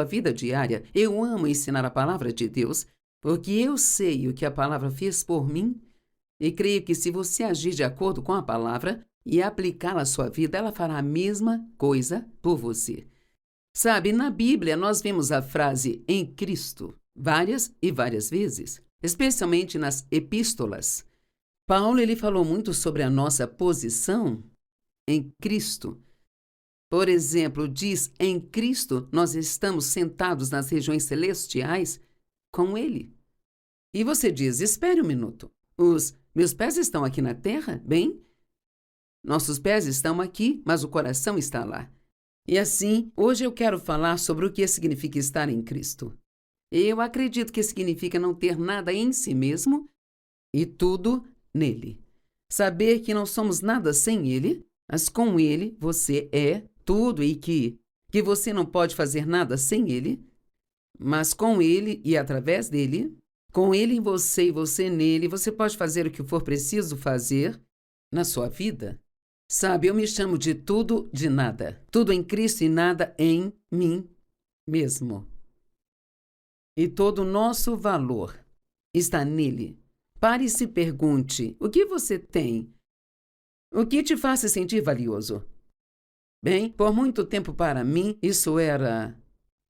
a vida diária, eu amo ensinar a palavra de Deus, porque eu sei o que a palavra fez por mim e creio que se você agir de acordo com a palavra e aplicá-la à sua vida, ela fará a mesma coisa por você. Sabe, na Bíblia nós vemos a frase em Cristo várias e várias vezes, especialmente nas epístolas. Paulo ele falou muito sobre a nossa posição em Cristo. Por exemplo, diz, em Cristo nós estamos sentados nas regiões celestiais com Ele. E você diz, espere um minuto, os meus pés estão aqui na terra? Bem, nossos pés estão aqui, mas o coração está lá. E assim, hoje eu quero falar sobre o que significa estar em Cristo. Eu acredito que significa não ter nada em si mesmo e tudo nele. Saber que não somos nada sem Ele, mas com Ele você é tudo e que você não pode fazer nada sem Ele, mas com Ele e através dele, com Ele em você e você nele, você pode fazer o que for preciso fazer na sua vida. Sabe, eu me chamo de tudo, de nada. Tudo em Cristo e nada em mim mesmo. E todo o nosso valor está nele. Pare e se pergunte, o que você tem? O que te faz se sentir valioso? Bem, por muito tempo para mim, isso era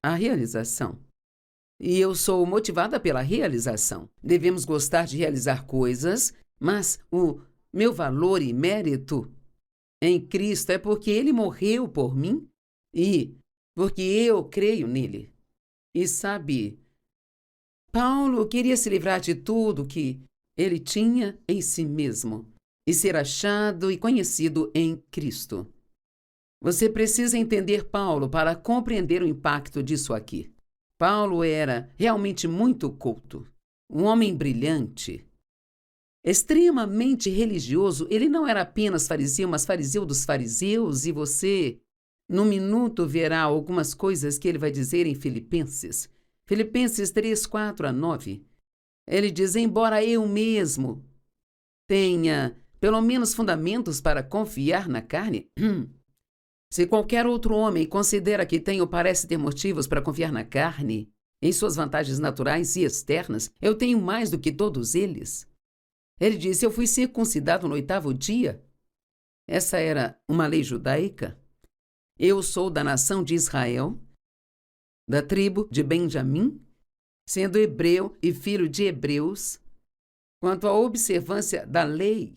a realização. E eu sou motivada pela realização. Devemos gostar de realizar coisas, mas o meu valor e mérito em Cristo é porque Ele morreu por mim e porque eu creio nele. E sabe, Paulo queria se livrar de tudo que ele tinha em si mesmo e ser achado e conhecido em Cristo. Você precisa entender Paulo para compreender o impacto disso aqui. Paulo era realmente muito culto, um homem brilhante, extremamente religioso. Ele não era apenas fariseu, mas fariseu dos fariseus, e você, no minuto, verá algumas coisas que ele vai dizer em Filipenses. Filipenses 3, 4-9. Ele diz, embora eu mesmo tenha pelo menos fundamentos para confiar na carne, se qualquer outro homem considera que tem ou parece ter motivos para confiar na carne, em suas vantagens naturais e externas, eu tenho mais do que todos eles. Ele disse, eu fui circuncidado no 8º dia. Essa era uma lei judaica. Eu sou da nação de Israel, da tribo de Benjamim, sendo hebreu e filho de hebreus. Quanto à observância da lei,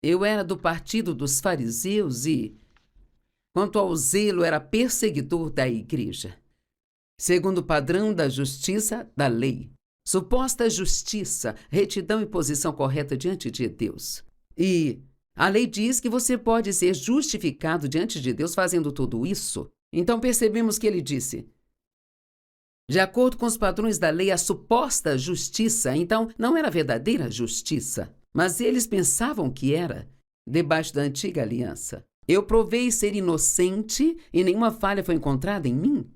eu era do partido dos fariseus e, quanto ao zelo, era perseguidor da igreja. Segundo o padrão da justiça da lei, suposta justiça, retidão e posição correta diante de Deus. E a lei diz que você pode ser justificado diante de Deus fazendo tudo isso. Então percebemos que ele disse, de acordo com os padrões da lei, a suposta justiça, então, não era a verdadeira justiça, mas eles pensavam que era, debaixo da antiga aliança. Eu provei ser inocente e nenhuma falha foi encontrada em mim.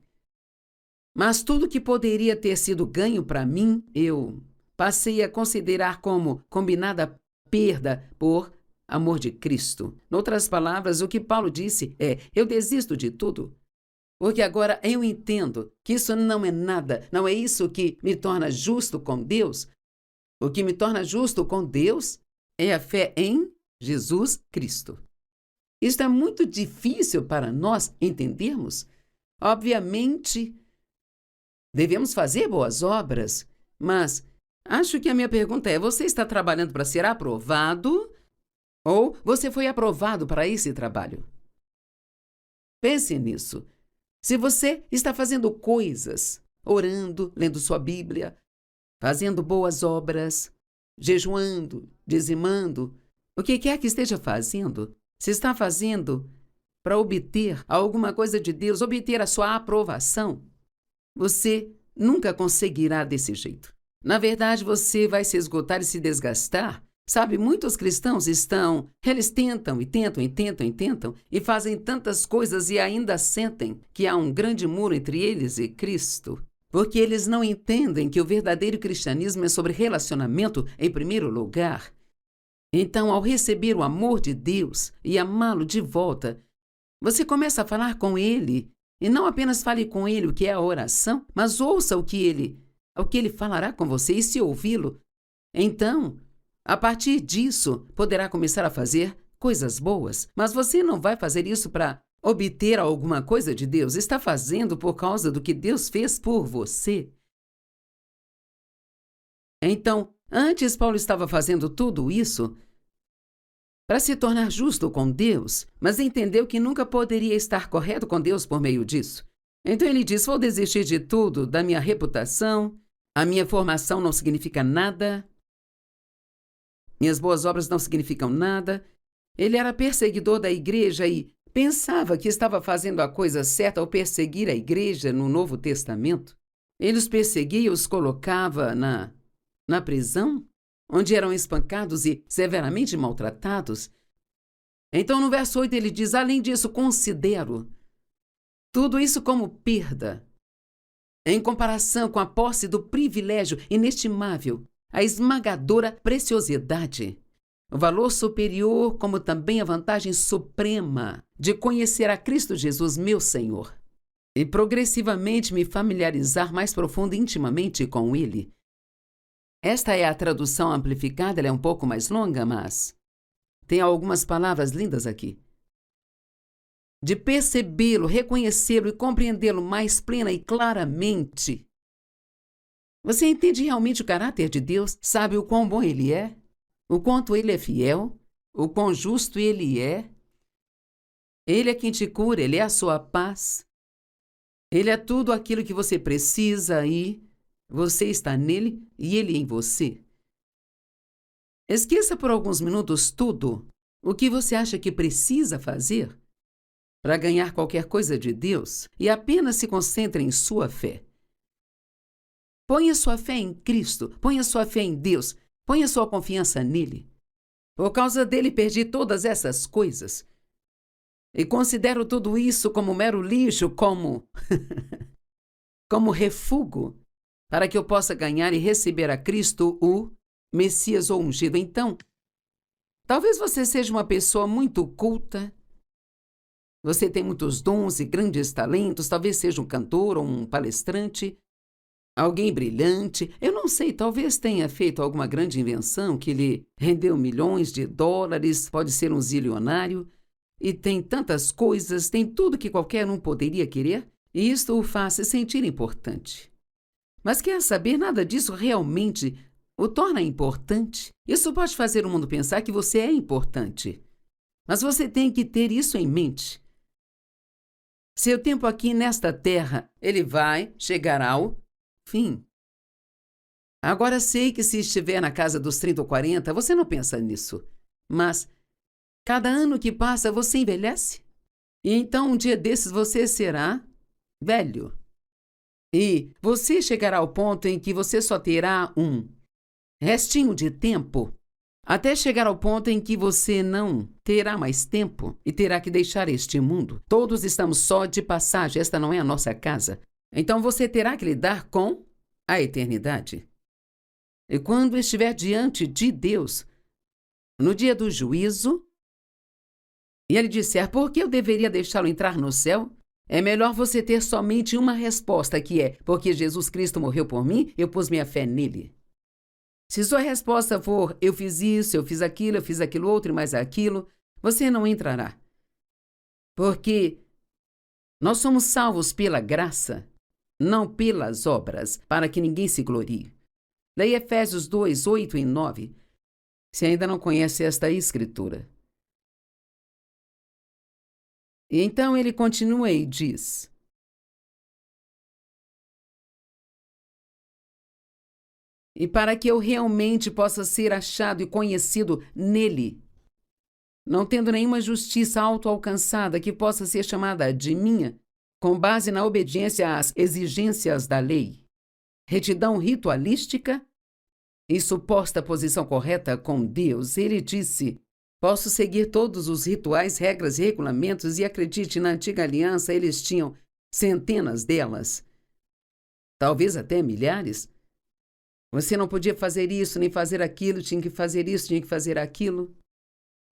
Mas tudo que poderia ter sido ganho para mim, eu passei a considerar como combinada perda por amor de Cristo. Em outras palavras, o que Paulo disse é, eu desisto de tudo. Porque agora eu entendo que isso não é nada, não é isso que me torna justo com Deus. O que me torna justo com Deus é a fé em Jesus Cristo. Isto é muito difícil para nós entendermos. Obviamente, devemos fazer boas obras, mas acho que a minha pergunta é, você está trabalhando para ser aprovado ou você foi aprovado para esse trabalho? Pense nisso. Se você está fazendo coisas, orando, lendo sua Bíblia, fazendo boas obras, jejuando, dizimando, o que quer que esteja fazendo, se está fazendo para obter alguma coisa de Deus, obter a sua aprovação, você nunca conseguirá desse jeito. Na verdade, você vai se esgotar e se desgastar. Sabe, muitos cristãos eles tentam e fazem tantas coisas e ainda sentem que há um grande muro entre eles e Cristo, porque eles não entendem que o verdadeiro cristianismo é sobre relacionamento em primeiro lugar. Então, ao receber o amor de Deus e amá-lo de volta, você começa a falar com Ele E não apenas fale com ele o que é a oração, mas ouça o que ele falará com você. E se ouvi-lo, então, a partir disso, poderá começar a fazer coisas boas. Mas você não vai fazer isso para obter alguma coisa de Deus. Está fazendo por causa do que Deus fez por você. Então, antes Paulo estava fazendo tudo isso para se tornar justo com Deus, mas entendeu que nunca poderia estar correto com Deus por meio disso. Então ele diz: vou desistir de tudo, da minha reputação, a minha formação não significa nada, minhas boas obras não significam nada. Ele era perseguidor da igreja e pensava que estava fazendo a coisa certa ao perseguir a igreja no Novo Testamento. Ele os perseguia e os colocava na prisão, onde eram espancados e severamente maltratados. Então, no verso 8, ele diz: além disso, considero tudo isso como perda, em comparação com a posse do privilégio inestimável, a esmagadora preciosidade, o valor superior, como também a vantagem suprema de conhecer a Cristo Jesus, meu Senhor, e progressivamente me familiarizar mais profundo e intimamente com Ele. Esta é a tradução amplificada, ela é um pouco mais longa, mas tem algumas palavras lindas aqui. De percebê-lo, reconhecê-lo e compreendê-lo mais plena e claramente. Você entende realmente o caráter de Deus? Sabe o quão bom Ele é? O quanto Ele é fiel? O quão justo Ele é? Ele é quem te cura, Ele é a sua paz. Ele é tudo aquilo que você precisa e você está nele e ele em você. Esqueça por alguns minutos tudo o que você acha que precisa fazer para ganhar qualquer coisa de Deus e apenas se concentre em sua fé. Ponha sua fé em Cristo, ponha sua fé em Deus, ponha sua confiança nele. Por causa dele perdi todas essas coisas. E considero tudo isso como mero lixo, como refúgio, para que eu possa ganhar e receber a Cristo, o Messias ou ungido. Então, talvez você seja uma pessoa muito culta, você tem muitos dons e grandes talentos, talvez seja um cantor ou um palestrante, alguém brilhante. Eu não sei, talvez tenha feito alguma grande invenção que lhe rendeu milhões de dólares, pode ser um zilionário, e tem tantas coisas, tem tudo que qualquer um poderia querer, e isto o faz se sentir importante. Mas quer saber, nada disso realmente o torna importante. Isso pode fazer o mundo pensar que você é importante. Mas você tem que ter isso em mente. Seu tempo aqui nesta terra, ele vai chegar ao fim. Agora sei que se estiver na casa dos 30 ou 40, você não pensa nisso. Mas cada ano que passa, você envelhece. E então um dia desses você será velho. E você chegará ao ponto em que você só terá um restinho de tempo, até chegar ao ponto em que você não terá mais tempo e terá que deixar este mundo. Todos estamos só de passagem, esta não é a nossa casa. Então você terá que lidar com a eternidade. E quando estiver diante de Deus, no dia do juízo, e ele disser: por que eu deveria deixá-lo entrar no céu? É melhor você ter somente uma resposta, que é: porque Jesus Cristo morreu por mim, eu pus minha fé nele. Se sua resposta for: eu fiz isso, eu fiz aquilo outro e mais aquilo, você não entrará. Porque nós somos salvos pela graça, não pelas obras, para que ninguém se glorie. Leia Efésios 2, 8 e 9, se ainda não conhece esta escritura. E então ele continua e diz: e para que eu realmente possa ser achado e conhecido nele, não tendo nenhuma justiça autoalcançada que possa ser chamada de minha, com base na obediência às exigências da lei, retidão ritualística e suposta posição correta com Deus, ele disse: posso seguir todos os rituais, regras e regulamentos, e acredite, na antiga aliança eles tinham centenas delas, talvez até milhares. Você não podia fazer isso, nem fazer aquilo, tinha que fazer isso, tinha que fazer aquilo.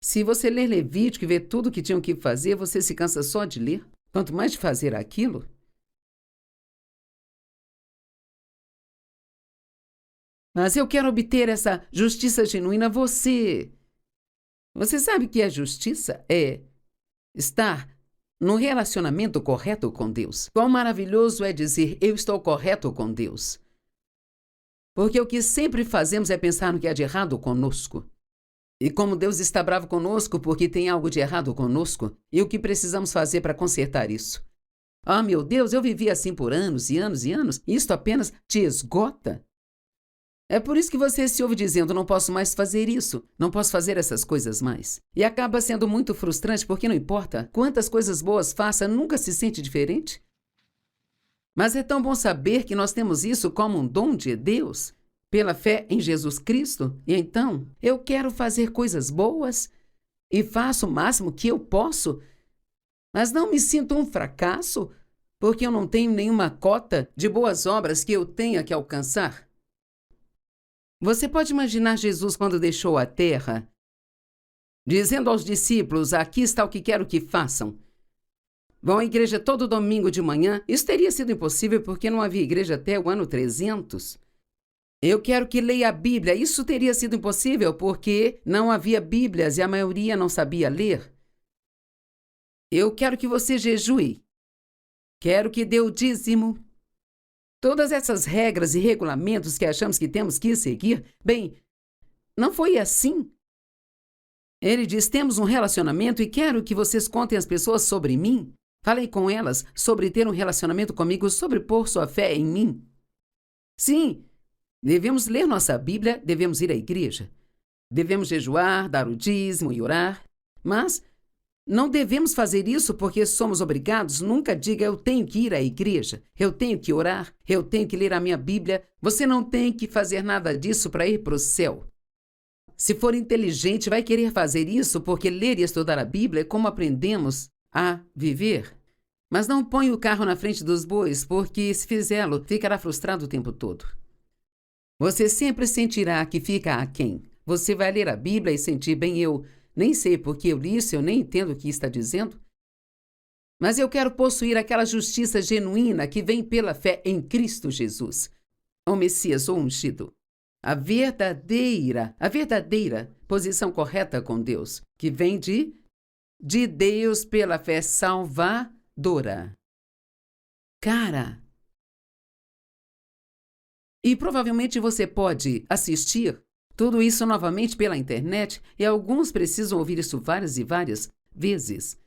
Se você ler Levítico e ver tudo que tinham que fazer, você se cansa só de ler. quanto mais de fazer aquilo. Mas eu quero obter essa justiça genuína. Você sabe o que é justiça? É estar no relacionamento correto com Deus. Quão maravilhoso é dizer, eu estou correto com Deus. Porque o que sempre fazemos é pensar no que há de errado conosco. E como Deus está bravo conosco porque tem algo de errado conosco, e o que precisamos fazer para consertar isso? Ah, meu Deus, eu vivi assim por anos e anos e anos, e isto apenas te esgota. É por isso que você se ouve dizendo, não posso mais fazer isso, não posso fazer essas coisas mais. E acaba sendo muito frustrante porque não importa quantas coisas boas faça, nunca se sente diferente. Mas é tão bom saber que nós temos isso como um dom de Deus, pela fé em Jesus Cristo. E então, eu quero fazer coisas boas e faço o máximo que eu posso, mas não me sinto um fracasso porque eu não tenho nenhuma cota de boas obras que eu tenha que alcançar. Você pode imaginar Jesus quando deixou a terra, dizendo aos discípulos, aqui está o que quero que façam. Vão à igreja todo domingo de manhã. Isso teria sido impossível porque não havia igreja até o ano 300. Eu quero que leia a Bíblia. Isso teria sido impossível porque não havia Bíblias e a maioria não sabia ler. Eu quero que você jejue. Quero que dê o dízimo. Todas essas regras e regulamentos que achamos que temos que seguir, bem, não foi assim. Ele diz, temos um relacionamento e quero que vocês contem às pessoas sobre mim. Falei com elas sobre ter um relacionamento comigo, sobre pôr sua fé em mim. Sim, devemos ler nossa Bíblia, devemos ir à igreja. Devemos jejuar, dar o dízimo e orar. Mas não devemos fazer isso porque somos obrigados. Nunca diga, eu tenho que ir à igreja, eu tenho que orar, eu tenho que ler a minha Bíblia. Você não tem que fazer nada disso para ir para o céu. Se for inteligente, vai querer fazer isso porque ler e estudar a Bíblia é como aprendemos a viver. Mas não põe o carro na frente dos bois, porque se fizê-lo, ficará frustrado o tempo todo. Você sempre sentirá que fica aquém. Você vai ler a Bíblia e sentir, bem, eu nem sei porque eu li isso, eu nem entendo o que está dizendo. Mas eu quero possuir aquela justiça genuína que vem pela fé em Cristo Jesus, o Messias, o ungido. A verdadeira posição correta com Deus, que vem de Deus pela fé salvadora. Cara! E provavelmente você pode assistir tudo isso novamente pela internet e alguns precisam ouvir isso várias e várias vezes.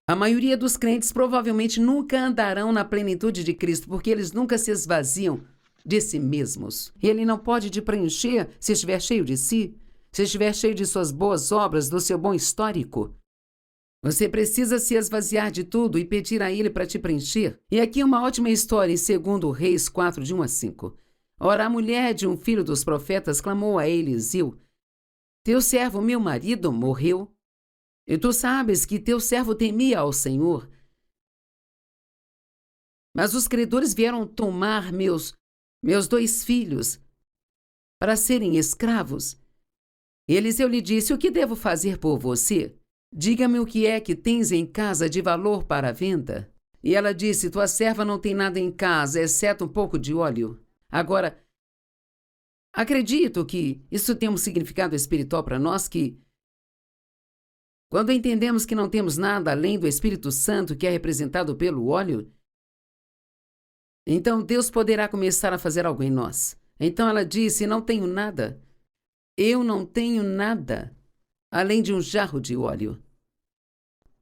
A maioria dos crentes provavelmente nunca andarão na plenitude de Cristo porque eles nunca se esvaziam de si mesmos. E ele não pode te preencher se estiver cheio de si, se estiver cheio de suas boas obras, do seu bom histórico. Você precisa se esvaziar de tudo e pedir a ele para te preencher. E aqui uma ótima história em 2 Reis 4, de 1 a 5. Ora, a mulher de um filho dos profetas clamou a Eliseu, teu servo, meu marido, morreu. E tu sabes que teu servo temia ao Senhor. Mas os credores vieram tomar meus 2 filhos para serem escravos. E Eliseu lhe disse, o que devo fazer por você? Diga-me o que é que tens em casa de valor para a venda. E ela disse, tua serva não tem nada em casa, exceto um pouco de óleo. Agora, acredito que isso tem um significado espiritual para nós que, quando entendemos que não temos nada além do Espírito Santo que é representado pelo óleo, então Deus poderá começar a fazer algo em nós. Então ela disse, não tenho nada. Eu não tenho nada além de um jarro de óleo.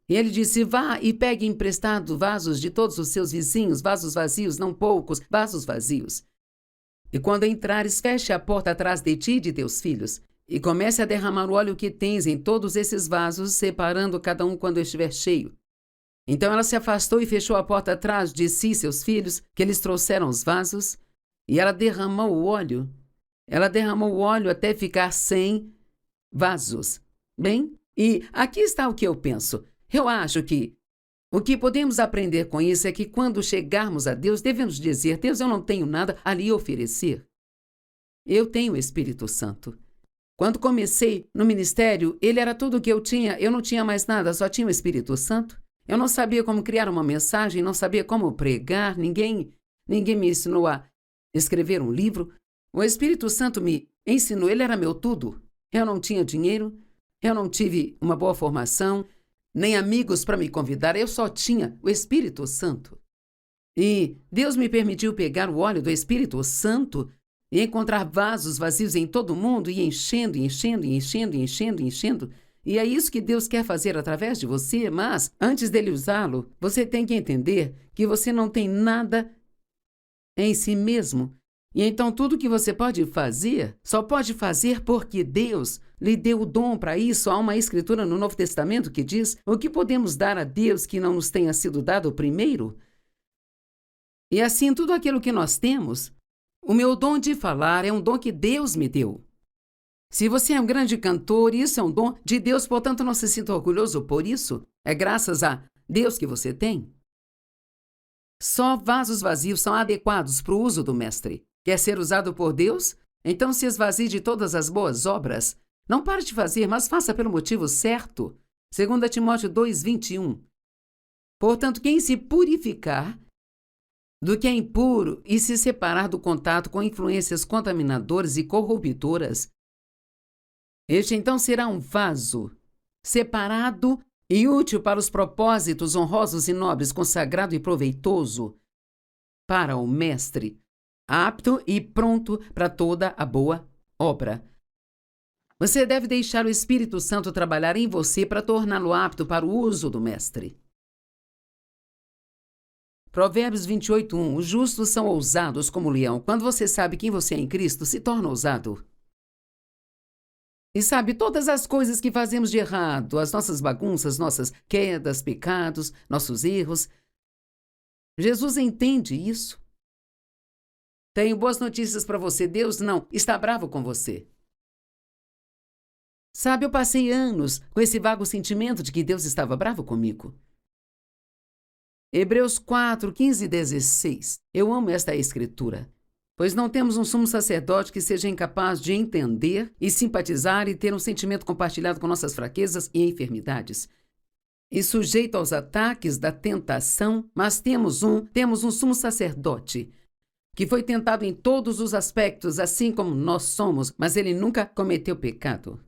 E ele disse, vá e pegue emprestado vasos de todos os seus vizinhos, vasos vazios, não poucos, vasos vazios. E quando entrares, feche a porta atrás de ti e de teus filhos, e comece a derramar o óleo que tens em todos esses vasos, separando cada um quando estiver cheio. Então ela se afastou e fechou a porta atrás de si e seus filhos, que eles trouxeram os vasos, e ela derramou o óleo. Ela derramou o óleo até ficar 100 vasos. Bem, e aqui está o que eu penso. Eu acho que o que podemos aprender com isso é que quando chegarmos a Deus, devemos dizer, Deus, eu não tenho nada a lhe oferecer. Eu tenho o Espírito Santo. Quando comecei no ministério, ele era tudo o que eu tinha, eu não tinha mais nada, só tinha o Espírito Santo. Eu não sabia como criar uma mensagem, não sabia como pregar, ninguém me ensinou a escrever um livro. O Espírito Santo me ensinou, ele era meu tudo. Eu não tinha dinheiro, eu não tive uma boa formação, nem amigos para me convidar, eu só tinha o Espírito Santo. E Deus me permitiu pegar o óleo do Espírito Santo e encontrar vasos vazios em todo o mundo e enchendo, enchendo, enchendo, enchendo, enchendo. E é isso que Deus quer fazer através de você, mas antes dele usá-lo, você tem que entender que você não tem nada em si mesmo. E então tudo que você pode fazer, só pode fazer porque Deus lhe deu o dom para isso. Há uma escritura no Novo Testamento que diz: o que podemos dar a Deus que não nos tenha sido dado primeiro? E assim, tudo aquilo que nós temos, o meu dom de falar é um dom que Deus me deu. Se você é um grande cantor, isso é um dom de Deus, portanto não se sinta orgulhoso por isso. É graças a Deus que você tem. Só vasos vazios são adequados para o uso do mestre. Quer ser usado por Deus? Então se esvazie de todas as boas obras. Não pare de fazer, mas faça pelo motivo certo. 2 Timóteo 2:21. Portanto, quem se purificar do que é impuro e se separar do contato com influências contaminadoras e corruptoras, este então será um vaso separado e útil para os propósitos honrosos e nobres, consagrado e proveitoso para o mestre, apto e pronto para toda a boa obra. Você deve deixar o Espírito Santo trabalhar em você para torná-lo apto para o uso do mestre. Provérbios 28:1. Os justos são ousados como o leão. Quando você sabe quem você é em Cristo, se torna ousado. E sabe, todas as coisas que fazemos de errado, as nossas bagunças, nossas quedas, pecados, nossos erros, Jesus entende isso. Tenho boas notícias para você. Deus não está bravo com você. Sabe, eu passei anos com esse vago sentimento de que Deus estava bravo comigo. Hebreus 4:15-16. Eu amo esta escritura. Pois não temos um sumo sacerdote que seja incapaz de entender e simpatizar e ter um sentimento compartilhado com nossas fraquezas e enfermidades, e sujeito aos ataques da tentação, mas temos um sumo sacerdote que foi tentado em todos os aspectos, assim como nós somos, mas ele nunca cometeu pecado.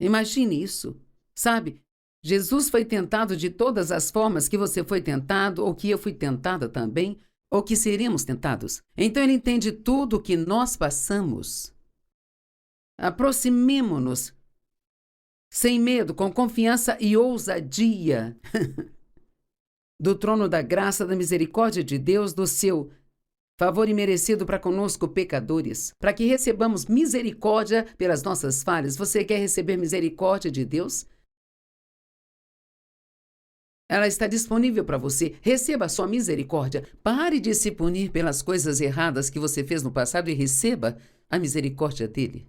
Imagine isso, sabe? Jesus foi tentado de todas as formas que você foi tentado, ou que eu fui tentada também, ou que seremos tentados. Então ele entende tudo o que nós passamos. Aproximemo-nos sem medo, com confiança e ousadia do trono da graça, da misericórdia de Deus, do seu favor imerecido para conosco, pecadores, para que recebamos misericórdia pelas nossas falhas. Você quer receber misericórdia de Deus? Ela está disponível para você. Receba a sua misericórdia. Pare de se punir pelas coisas erradas que você fez no passado e receba a misericórdia dele.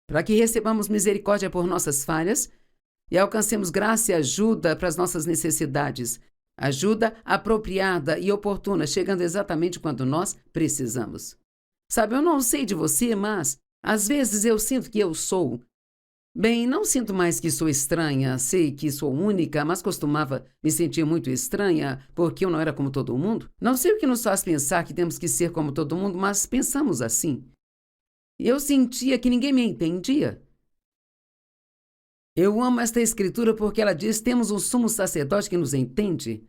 Para que recebamos misericórdia por nossas falhas e alcancemos graça e ajuda para as nossas necessidades. Ajuda apropriada e oportuna, chegando exatamente quando nós precisamos. Sabe, eu não sei de você, mas às vezes eu sinto que eu sou. Bem, não sinto mais que sou estranha, sei que sou única, mas costumava me sentir muito estranha porque eu não era como todo mundo. Não sei o que nos faz pensar que temos que ser como todo mundo, mas pensamos assim. Eu sentia que ninguém me entendia. Eu amo esta escritura porque ela diz: temos um sumo sacerdote que nos entende.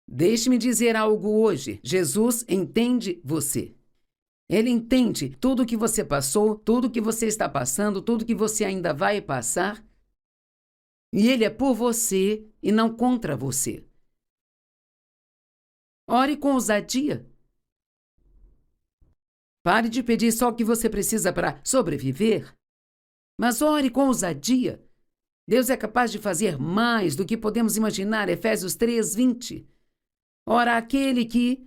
Deixe-me dizer algo hoje. Jesus entende você. Ele entende tudo o que você passou, tudo o que você está passando, tudo que você ainda vai passar. E Ele é por você e não contra você. Ore com ousadia. Pare de pedir só o que você precisa para sobreviver, mas ore com ousadia. Deus é capaz de fazer mais do que podemos imaginar. Efésios 3:20. Ora, aquele que,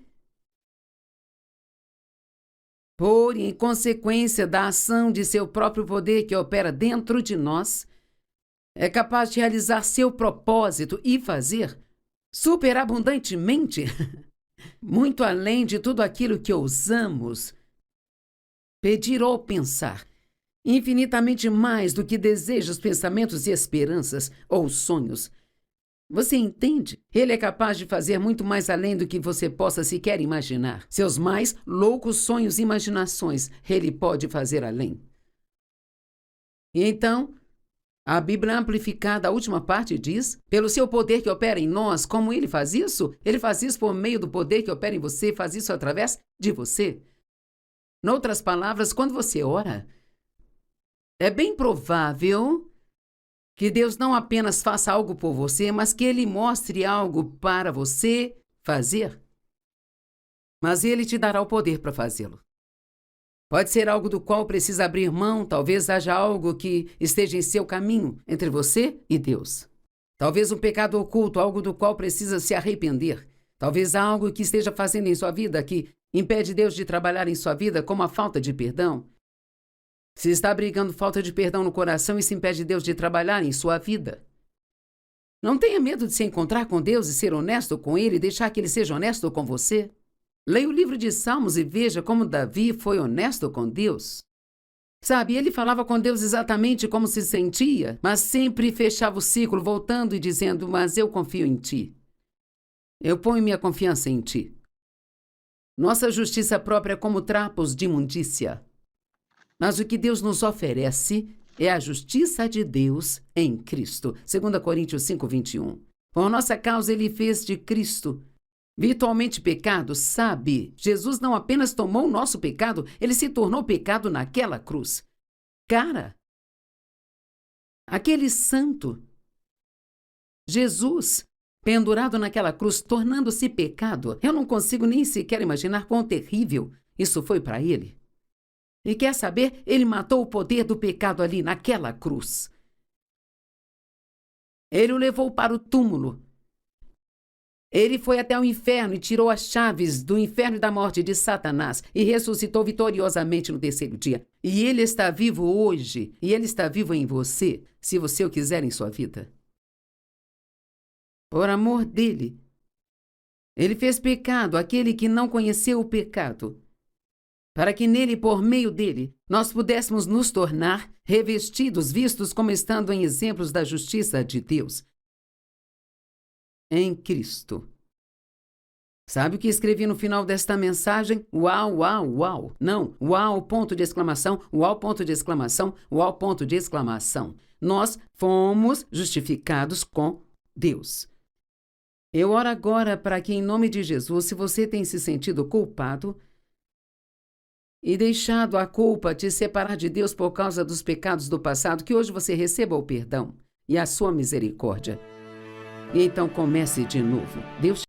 por em consequência da ação de seu próprio poder que opera dentro de nós, é capaz de realizar seu propósito e fazer superabundantemente, muito além de tudo aquilo que ousamos pedir ou pensar, infinitamente mais do que desejos, pensamentos e esperanças ou sonhos. Você entende? Ele é capaz de fazer muito mais além do que você possa sequer imaginar. Seus mais loucos sonhos e imaginações, Ele pode fazer além. E então, a Bíblia Amplificada, a última parte diz: pelo seu poder que opera em nós, como Ele faz isso? Ele faz isso por meio do poder que opera em você, faz isso através de você. Noutras palavras, quando você ora, é bem provável que Deus não apenas faça algo por você, mas que Ele mostre algo para você fazer. Mas Ele te dará o poder para fazê-lo. Pode ser algo do qual precisa abrir mão, talvez haja algo que esteja em seu caminho entre você e Deus. Talvez um pecado oculto, algo do qual precisa se arrepender. Talvez algo que esteja fazendo em sua vida que impede Deus de trabalhar em sua vida, como a falta de perdão. Se está brigando falta de perdão no coração, isso impede Deus de trabalhar em sua vida. Não tenha medo de se encontrar com Deus e ser honesto com Ele e deixar que Ele seja honesto com você. Leia o livro de Salmos e veja como Davi foi honesto com Deus. Sabe, ele falava com Deus exatamente como se sentia, mas sempre fechava o ciclo, voltando e dizendo: mas eu confio em Ti. Eu ponho minha confiança em Ti. Nossa justiça própria é como trapos de imundícia. Mas o que Deus nos oferece é a justiça de Deus em Cristo. 2 Coríntios 5:21. Por nossa causa, Ele fez de Cristo virtualmente pecado, sabe? Jesus não apenas tomou o nosso pecado, Ele se tornou pecado naquela cruz. Cara, aquele santo, Jesus, pendurado naquela cruz, tornando-se pecado, eu não consigo nem sequer imaginar quão terrível isso foi para Ele. E quer saber? Ele matou o poder do pecado ali naquela cruz. Ele o levou para o túmulo. Ele foi até o inferno e tirou as chaves do inferno e da morte de Satanás e ressuscitou vitoriosamente no terceiro dia. E Ele está vivo hoje, e Ele está vivo em você, se você o quiser em sua vida. Por amor dele, Ele fez pecado aquele que não conheceu o pecado, para que nele, por meio dele, nós pudéssemos nos tornar revestidos, vistos como estando em exemplos da justiça de Deus. Em Cristo. Sabe o que escrevi no final desta mensagem? Uau, uau, uau. Não, uau, ponto de exclamação, uau, ponto de exclamação, uau, ponto de exclamação. Nós fomos justificados com Deus. Eu oro agora para que, em nome de Jesus, se você tem se sentido culpado e deixado a culpa te separar de Deus por causa dos pecados do passado, que hoje você receba o perdão e a sua misericórdia. E então comece de novo. Deus